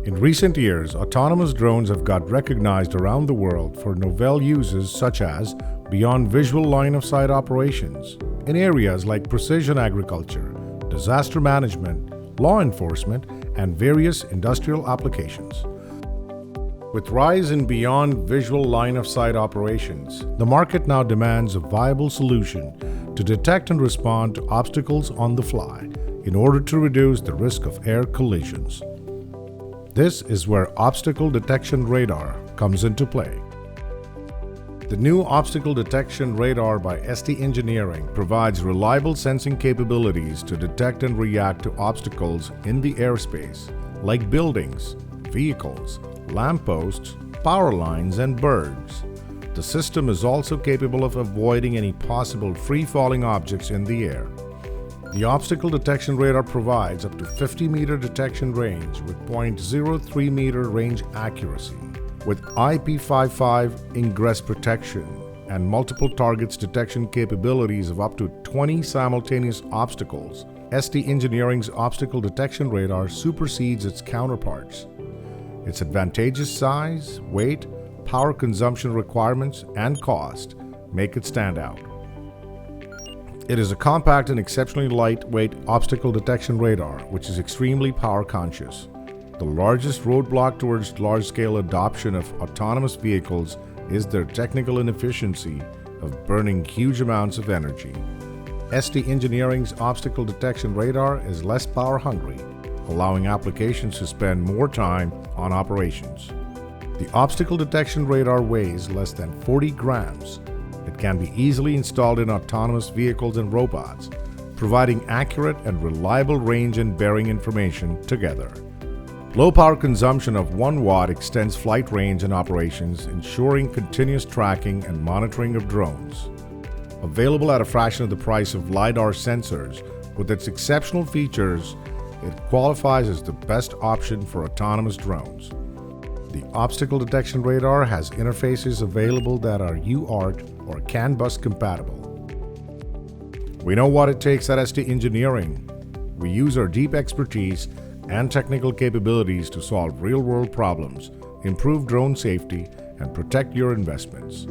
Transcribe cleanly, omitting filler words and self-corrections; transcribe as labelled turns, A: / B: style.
A: In recent years, autonomous drones have got recognized around the world for novel uses such as beyond visual line of sight operations in areas like precision agriculture, disaster management, law enforcement, and various industrial applications. With rise in beyond visual line of sight operations, the market now demands a viable solution to detect and respond to obstacles on the fly in order to reduce the risk of air collisions. This is where Obstacle Detection Radar comes into play. The new Obstacle Detection Radar by ST Engineering provides reliable sensing capabilities to detect and react to obstacles in the airspace, like buildings, vehicles, lampposts, power lines, and birds. The system is also capable of avoiding any possible free-falling objects in the air. The Obstacle Detection Radar provides up to 50-meter detection range with 0.03-meter range accuracy, with IP55 ingress protection and multiple targets detection capabilities of up to 20 simultaneous obstacles. ST Engineering's Obstacle Detection Radar supersedes its counterparts. Its advantageous size, weight, power consumption requirements, and cost make it stand out. It is a compact and exceptionally lightweight obstacle detection radar, which is extremely power conscious. The largest roadblock towards large-scale adoption of autonomous vehicles is their technical inefficiency of burning huge amounts of energy. ST Engineering's Obstacle Detection Radar is less power-hungry, allowing applications to spend more time on operations. The Obstacle Detection Radar weighs less than 40 grams. It can be easily installed in autonomous vehicles and robots, providing accurate and reliable range and bearing information together. Low power consumption of 1 watt extends flight range and operations, ensuring continuous tracking and monitoring of drones. Available at a fraction of the price of LiDAR sensors, with its exceptional features, it qualifies as the best option for autonomous drones. The Obstacle Detection Radar has interfaces available that are UART or CAN bus compatible. We know what it takes at ST Engineering. We use our deep expertise and technical capabilities to solve real-world problems, improve drone safety, and protect your investments.